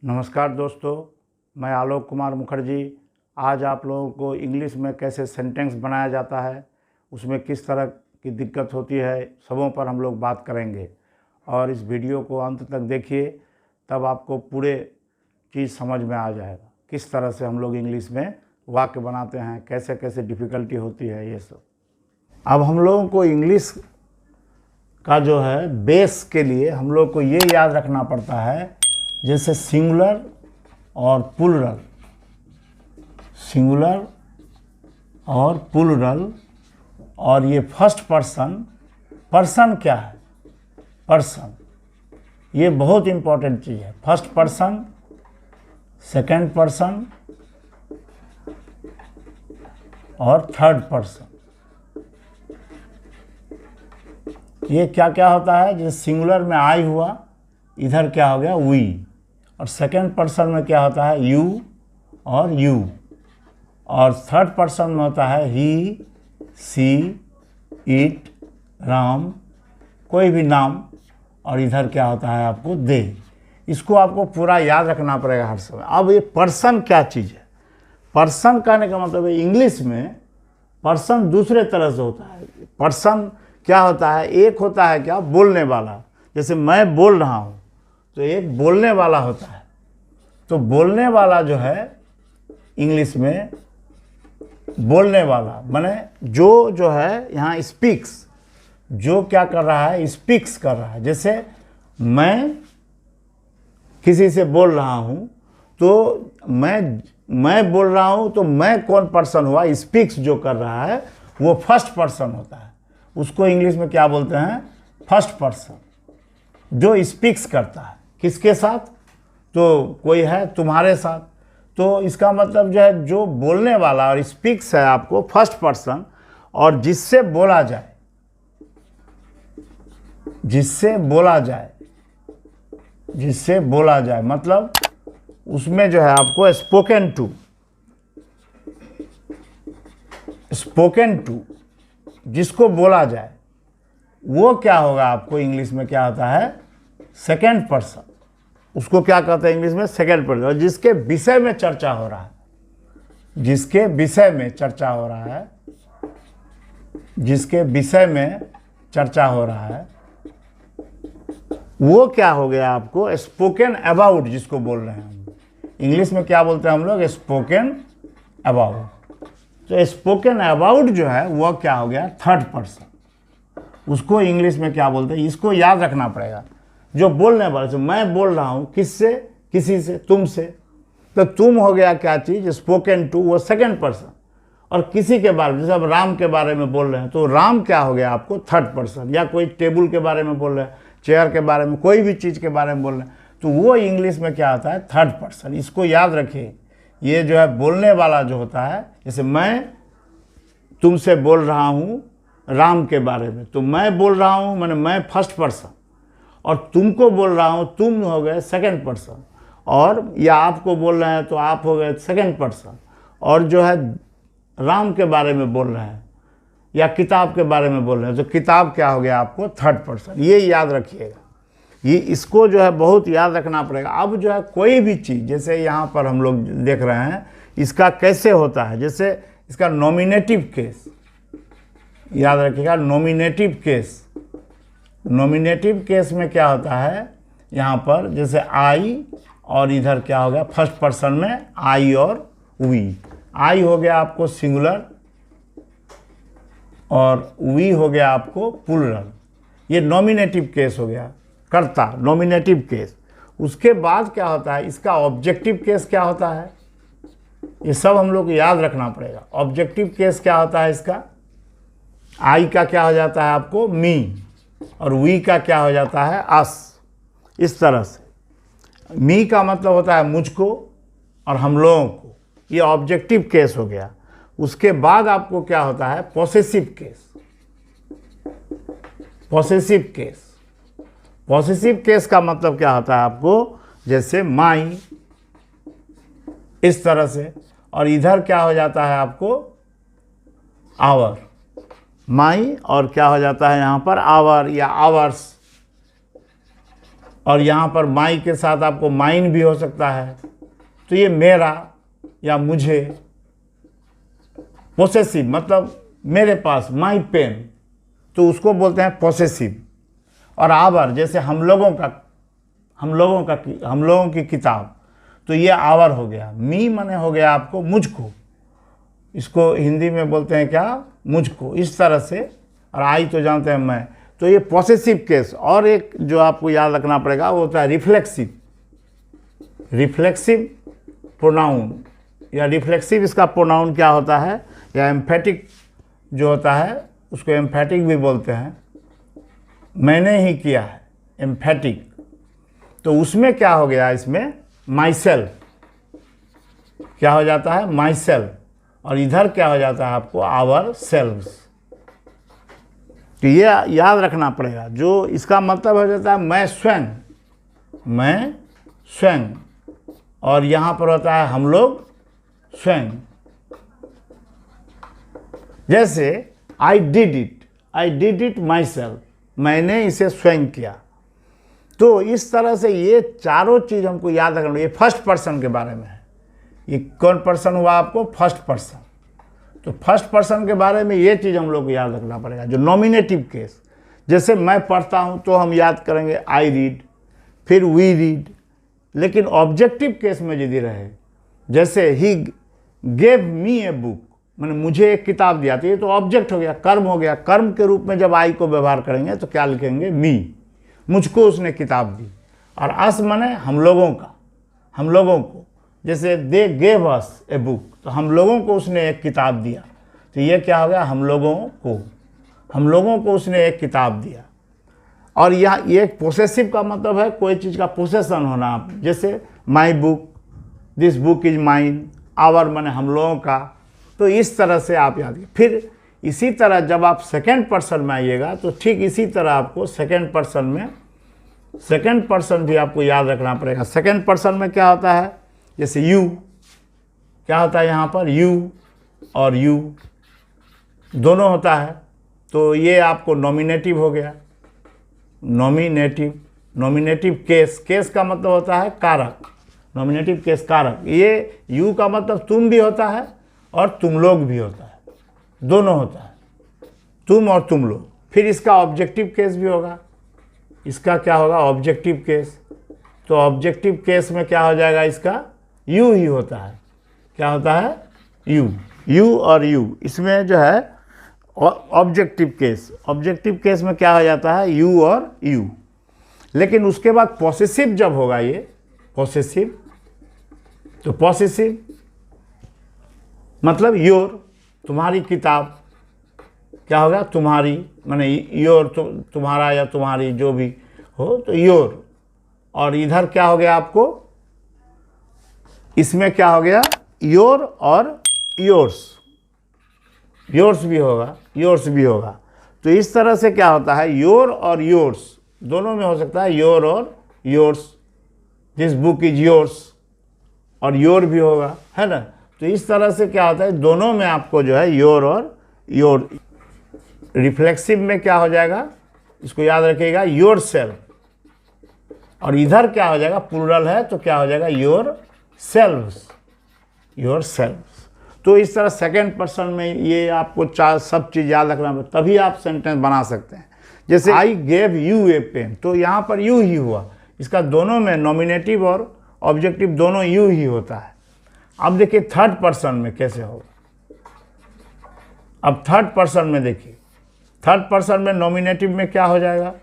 नमस्कार दोस्तों, मैं आलोक कुमार मुखर्जी आज आप लोगों को इंग्लिश में कैसे सेंटेंस बनाया जाता है, उसमें किस तरह की दिक्कत होती है, सबों पर हम लोग बात करेंगे। और इस वीडियो को अंत तक देखिए, तब आपको पूरे चीज़ समझ में आ जाएगा किस तरह से हम लोग इंग्लिश में वाक्य बनाते हैं, कैसे कैसे डिफ़िकल्टी होती है ये सब। अब हम लोगों को इंग्लिश का जो है बेस के लिए हम लोग को ये याद रखना पड़ता है, जैसे सिंगुलर और प्लूरल, सिंगुलर और प्लूरल, और ये फर्स्ट पर्सन, पर्सन क्या है, पर्सन, ये बहुत इम्पोर्टेंट चीज़ है। फर्स्ट पर्सन, सेकंड पर्सन और थर्ड पर्सन, ये क्या क्या होता है। जैसे सिंगुलर में आई हुआ, इधर क्या हो गया वी, और सेकंड पर्सन में क्या होता है यू और यू, और थर्ड पर्सन में होता है ही, सी, इट, राम, कोई भी नाम, और इधर क्या होता है आपको दे। इसको आपको पूरा याद रखना पड़ेगा हर समय। अब ये पर्सन क्या चीज़ है, पर्सन कहने का मतलब है इंग्लिश में पर्सन दूसरे तरह से होता है। पर्सन क्या होता है, एक होता है क्या बोलने वाला, जैसे मैं बोल रहा हूँ तो एक बोलने वाला होता है। तो बोलने वाला जो है इंग्लिश में बोलने वाला माने जो है यहाँ स्पीक्स, जो क्या कर रहा है स्पीक्स कर रहा है। जैसे मैं किसी से बोल रहा हूँ तो मैं बोल रहा हूँ तो मैं कौन पर्सन हुआ, स्पीक्स जो कर रहा है वो फर्स्ट पर्सन होता है। उसको इंग्लिश में क्या बोलते हैं, फर्स्ट पर्सन, जो स्पीक्स करता है। किसके साथ, तो कोई है तुम्हारे साथ, तो इसका मतलब जो है जो बोलने वाला और स्पीक्स है आपको फर्स्ट पर्सन, और जिससे बोला जाए, जिससे बोला जाए, जिससे बोला जाए, मतलब उसमें जो है आपको स्पोकन टू, स्पोकन टू, जिसको बोला जाए, वो क्या होगा आपको इंग्लिश में क्या होता है सेकंड पर्सन। उसको क्या कहते हैं इंग्लिश में सेकंड पर्सन। और जिसके विषय में चर्चा हो रहा है, जिसके विषय में चर्चा हो रहा है, जिसके विषय में चर्चा हो रहा है, वो क्या हो गया आपको स्पोकन अबाउट, जिसको बोल रहे हैं हम इंग्लिश में क्या बोलते हैं हम लोग, स्पोकन अबाउट। तो स्पोकन अबाउट जो है वो क्या हो गया थर्ड पर्सन, उसको इंग्लिश में क्या बोलते हैं, इसको याद रखना पड़ेगा। जो बोलने वाले से, मैं बोल रहा हूँ किससे, किसी से, तुमसे, तो तुम हो गया क्या चीज़ स्पोकन टू, वो सेकंड पर्सन। और किसी के बारे में, जैसे अब राम के बारे में बोल रहे हैं तो राम क्या हो गया आपको थर्ड पर्सन। या कोई टेबल के बारे में बोल रहे हैं, चेयर के बारे में, कोई भी चीज़ के बारे में बोल रहे हैं, तो वो इंग्लिश में क्या होता है थर्ड पर्सन। इसको याद रखिए। ये जो है बोलने वाला जो होता है, जैसे मैं तुमसे बोल रहा हूँ राम के बारे में, तो मैं बोल रहा हूँ मैंने मैं फर्स्ट पर्सन, और तुमको बोल रहा हूँ तुम हो गए सेकंड पर्सन, और या आपको बोल रहे हैं तो आप हो गए सेकंड पर्सन। और जो है राम के बारे में बोल रहे हैं या किताब के बारे में बोल रहे हैं तो किताब क्या हो गया आपको थर्ड पर्सन। ये याद रखिएगा, ये इसको जो है बहुत याद रखना पड़ेगा। अब जो है कोई भी चीज़, जैसे यहाँ पर हम लोग देख रहे हैं इसका कैसे होता है, जैसे इसका नॉमिनेटिव केस याद रखिएगा। नॉमिनेटिव केस, नॉमिनेटिव केस में क्या होता है यहाँ पर, जैसे आई और इधर क्या हो गया फर्स्ट पर्सन में आई और वी। आई हो गया आपको सिंगुलर और वी हो गया आपको प्लूरल। ये नॉमिनेटिव केस हो गया, कर्ता, नॉमिनेटिव केस। उसके बाद क्या होता है इसका ऑब्जेक्टिव केस क्या होता है, ये सब हम लोग को याद रखना पड़ेगा। ऑब्जेक्टिव केस क्या होता है इसका, आई का क्या हो जाता है आपको मी, और वी का क्या हो जाता है अस। इस तरह से मी का मतलब होता है मुझको और हम लोगों को, ये ऑब्जेक्टिव केस हो गया। उसके बाद आपको क्या होता है possessive case. Possessive case, possessive case का मतलब क्या होता है आपको, जैसे माई, इस तरह से। और इधर क्या हो जाता है आपको आवर, माई, और क्या हो जाता है यहाँ पर आवर या आवर्स। और यहाँ पर माई के साथ आपको माइन भी हो सकता है। तो ये मेरा या मुझे, पोसेसिव मतलब मेरे पास, माई पेन, तो उसको बोलते हैं पोसेसिव। और आवर जैसे हम लोगों की किताब, तो ये आवर हो गया। मी माने हो गया आपको मुझको, इसको हिंदी में बोलते हैं क्या, मुझको, इस तरह से। और आई तो जानते हैं मैं। तो ये पॉसेसिव केस। और एक जो आपको याद रखना पड़ेगा वो होता है रिफ्लेक्सिव प्रोनाउन, या रिफ्लेक्सिव इसका प्रोनाउन क्या होता है, या एम्फेटिक जो होता है उसको एम्फेटिक भी बोलते हैं। मैंने ही किया है, एम्फेटिक। तो उसमें क्या हो गया, इसमें माई सेल्फ क्या हो जाता है, माई सेल्फ। और इधर क्या हो जाता है आपको, आवर सेल्व्स। तो ये याद रखना पड़ेगा। जो इसका मतलब हो जाता है मैं स्वयं, और यहाँ पर होता है हम लोग स्वयं। जैसे I did it my self, मैंने इसे स्वयं किया। तो इस तरह से ये चारों चीज़ हमको याद रखना। ये फर्स्ट पर्सन के बारे में है। ये कौन पर्सन हुआ आपको, फर्स्ट पर्सन। तो फर्स्ट पर्सन के बारे में ये चीज़ हम लोग को याद रखना पड़ेगा। जो नॉमिनेटिव केस, जैसे मैं पढ़ता हूँ तो हम याद करेंगे आई रीड, फिर वी रीड। लेकिन ऑब्जेक्टिव केस में यदि रहे, जैसे he gave me a book, मैंने मुझे एक किताब दिया, तो ये तो ऑब्जेक्ट हो गया, कर्म हो गया। कर्म के रूप में जब आई को व्यवहार करेंगे तो क्या लिखेंगे, मी, मुझको उसने किताब दी। और अस माने हम लोगों को। जैसे they gave us a book, तो हम लोगों को उसने एक किताब दिया। तो ये क्या हो गया, हम लोगों को उसने एक किताब दिया। और यहाँ ये पोसेसिव का मतलब है कोई चीज़ का पोसेसन होना। जैसे my book, this book is mine, our माने हम लोगों का। तो इस तरह से आप याद। फिर इसी तरह जब आप सेकेंड पर्सन में आइएगा तो ठीक इसी तरह आपको सेकेंड पर्सन भी आपको याद रखना पड़ेगा। सेकेंड पर्सन में क्या होता है, जैसे यू, क्या होता है यहाँ पर, यू और यू दोनों होता है। तो ये आपको नॉमिनेटिव हो गया। नॉमिनेटिव केस का मतलब होता है कारक। नॉमिनेटिव केस कारक। ये यू का मतलब तुम भी होता है और तुम लोग भी होता है, दोनों होता है, तुम और तुम लोग। फिर इसका ऑब्जेक्टिव केस भी होगा। इसका क्या होगा, ऑब्जेक्टिव केस। तो ऑब्जेक्टिव केस में क्या हो जाएगा, इसका यू ही होता है। क्या होता है, यू और यू। इसमें जो है ऑब्जेक्टिव केस में क्या हो जाता है, यू और यू। लेकिन उसके बाद पॉसेसिव जब होगा, ये पॉसेसिव, तो पॉसेसिव मतलब योर, तुम्हारी किताब, क्या होगा, तुम्हारी माने योर, तुम्हारा या तुम्हारी जो भी हो, तो योर। और इधर क्या हो गया आपको, इसमें क्या हो गया, योर और योर्स भी होगा। तो इस तरह से क्या होता है, योर और योर्स दोनों में हो सकता है, योर और yours. This book is yours, और योर भी होगा, है ना। तो इस तरह से क्या होता है, दोनों में आपको जो है योर और योर। रिफ्लेक्सिव में क्या हो जाएगा, इसको याद रखिएगा, योर सेल्फ। और इधर क्या हो जाएगा, प्लूरल है तो क्या हो जाएगा, योर सेल्व्स। तो इस तरह सेकेंड पर्सन में ये आपको सब चीज़ याद रखना, तभी आप सेंटेंस बना सकते हैं। जैसे I gave you a pen, तो यहाँ पर यू ही हुआ। इसका दोनों में नॉमिनेटिव और ऑब्जेक्टिव दोनों यू ही होता है। अब देखिए थर्ड पर्सन में कैसे होगा। अब थर्ड पर्सन में देखिए, थर्ड पर्सन में नॉमिनेटिव में क्या हो जाएगा,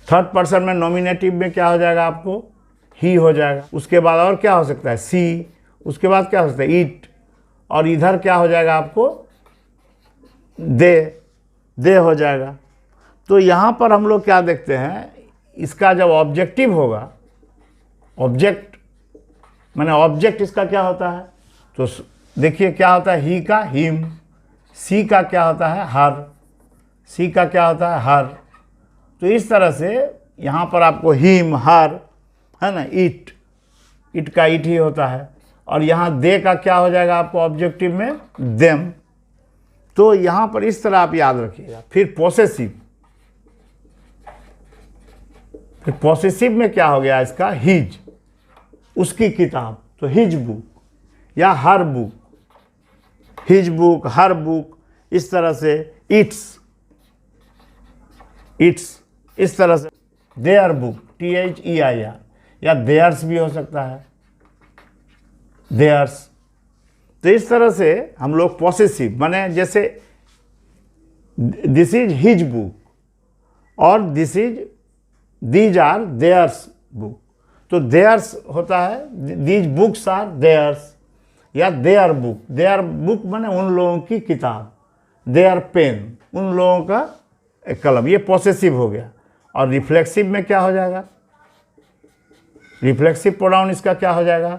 थर्ड पर्सन में नॉमिनेटिव में क्या हो जाएगा, आपको ही हो जाएगा। उसके बाद और क्या हो सकता है, सी। उसके बाद क्या हो सकता है, ईट। और इधर क्या हो जाएगा आपको, दे हो जाएगा। तो यहाँ पर हम लोग क्या देखते हैं, इसका जब ऑब्जेक्टिव होगा, ऑब्जेक्ट माने ऑब्जेक्ट इसका क्या होता है, तो देखिए क्या होता है, ही का हिम, सी का क्या होता है, हर, सी का क्या होता है, हर। तो इस तरह से यहाँ पर आपको हिम, हर, है ना, इट का इट ही होता है। और यहाँ दे का क्या हो जाएगा आपको ऑब्जेक्टिव में, देम। तो यहाँ पर इस तरह आप याद रखिएगा। फिर फिर पॉसेसिव में क्या हो गया इसका, हिज, उसकी किताब, तो हिज बुक या हर बुक, हिज बुक, हर बुक, इस तरह से इट्स, इस तरह से देयर बुक, THEIR, या देयर्स भी हो सकता है, देयर्स। तो इस तरह से हम लोग पॉसेसिव माने जैसे दिस इज हिज बुक और दीज आर देयर्स बुक, तो देयर्स होता है, दीज बुक्स आर देयर्स, या देयर बुक माने उन लोगों की किताब, देयर पेन, उन लोगों का कलम, ये पॉसेसिव हो गया। और रिफ्लेक्सिव में क्या हो जाएगा, रिफ्लेक्सिव प्रोनाउन इसका क्या हो जाएगा,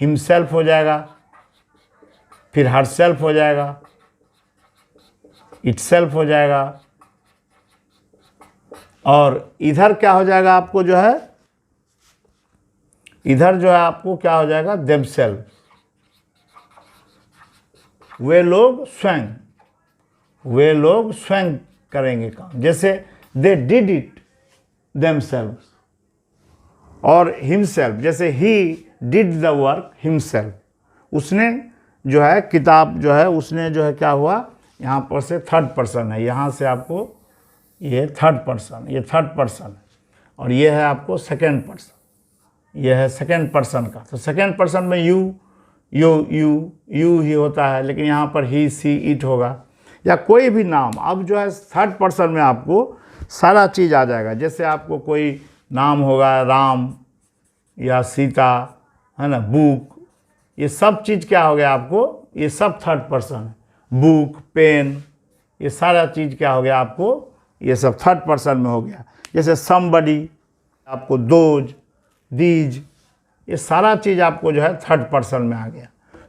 हिमसेल्फ हो जाएगा, फिर हरसेल्फ हो जाएगा, इटसेल्फ हो जाएगा, और इधर क्या हो जाएगा आपको जो है, इधर जो है आपको क्या हो जाएगा, देमसेल्फ, वे लोग स्वयं करेंगे काम, जैसे दे डिड इट देमसेल्व्स, और हिमसेल्फ, जैसे he did the work himself, उसने जो है किताब जो है, उसने जो है क्या हुआ, यहाँ पर से थर्ड पर्सन है, यहाँ से आपको ये थर्ड पर्सन, ये थर्ड पर्सन है, और ये है आपको सेकेंड पर्सन, ये है सेकेंड पर्सन का। तो सेकेंड पर्सन में यू ही होता है, लेकिन यहाँ पर ही, सी, इट होगा, या कोई भी नाम। अब जो है थर्ड पर्सन में आपको सारा चीज़ आ जाएगा, जैसे आपको कोई नाम होगा राम या सीता, है ना, बुक, ये सब चीज़ क्या हो गया आपको, ये सब थर्ड पर्सन है, बुक, पेन, ये सारा चीज़ क्या हो गया आपको, ये सब थर्ड पर्सन में हो गया। जैसे समबडी, आपको दोज, दीज, ये सारा चीज़ आपको जो है थर्ड पर्सन में आ गया।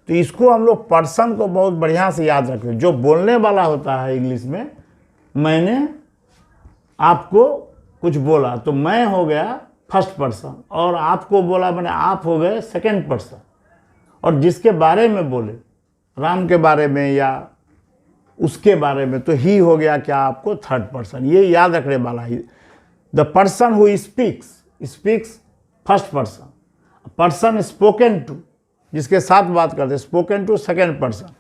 तो इसको हम लोग पर्सन को बहुत बढ़िया से याद रखें। जो बोलने वाला होता है इंग्लिश में, मैंने आपको कुछ बोला तो मैं हो गया फर्स्ट पर्सन, और आपको बोला मैंने आप हो गए सेकेंड पर्सन, और जिसके बारे में बोले, राम के बारे में या उसके बारे में, तो ही हो गया क्या आपको थर्ड पर्सन। ये याद रखने वाला है। The person who speaks first person, person spoken to, जिसके साथ बात करते, स्पोकन टू सेकेंड पर्सन,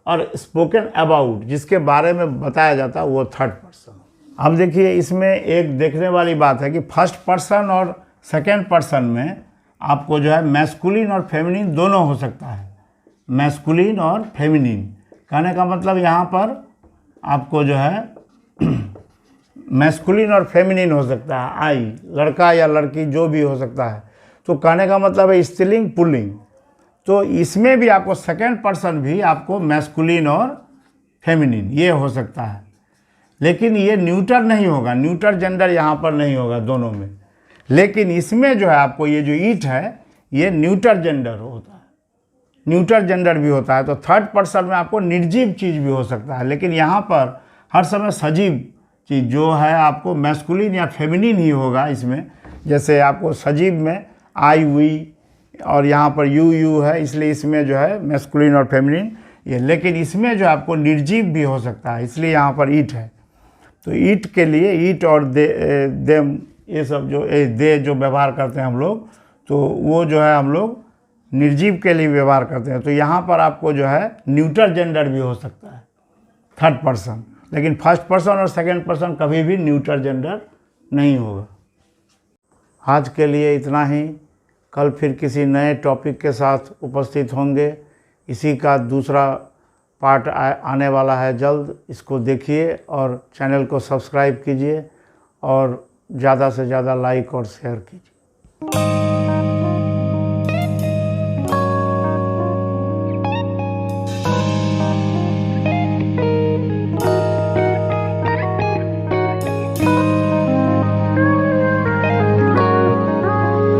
और स्पोकन अबाउट, जिसके बारे में बताया जाता है, वो थर्ड पर्सन। अब देखिए इसमें एक देखने वाली बात है कि फर्स्ट पर्सन और सेकेंड पर्सन में आपको जो है मैस्कुलिन और फेमिनिन दोनों हो सकता है, मैस्कुलिन और फेमिनिन। कहने का मतलब यहाँ पर आपको जो है मैस्कुलिन और फेमिनिन हो सकता है, आई, लड़का या लड़की जो भी हो सकता है। तो कहने का मतलब है स्त्रीलिंग पुल्लिंग। तो इसमें भी आपको सेकेंड पर्सन भी आपको मैस्कुलिन और फेमिनिन ये हो सकता है, लेकिन ये न्यूटर नहीं होगा, न्यूटर जेंडर यहाँ पर नहीं होगा दोनों में। लेकिन इसमें जो है आपको ये जो ईट है, ये न्यूटर जेंडर होता है, न्यूटर जेंडर भी होता है। तो थर्ड पर्सन में आपको निर्जीव चीज़ भी हो सकता है, लेकिन यहाँ पर हर समय सजीव चीज़ जो है आपको मैस्कुलिन या फेमिनिन ही होगा इसमें। जैसे आपको सजीव में आई, वी, और यहाँ पर यू है, इसलिए इसमें जो है मैस्कुलिन और फेमिनिन ये। लेकिन इसमें जो आपको निर्जीव भी हो सकता है, इसलिए यहाँ पर ईट है। तो ईट के लिए ईट और देम, ये सब जो दे जो व्यवहार करते हैं हम लोग, तो वो जो है हम लोग निर्जीव के लिए व्यवहार करते हैं। तो यहाँ पर आपको जो है न्यूटर जेंडर भी हो सकता है थर्ड पर्सन, लेकिन फर्स्ट पर्सन और सेकंड पर्सन कभी भी न्यूटर जेंडर नहीं होगा। आज के लिए इतना ही। कल फिर किसी नए टॉपिक के साथ उपस्थित होंगे। इसी का दूसरा पार्ट आने वाला है जल्द। इसको देखिए और चैनल को सब्सक्राइब कीजिए और ज़्यादा से ज़्यादा लाइक और शेयर कीजिए।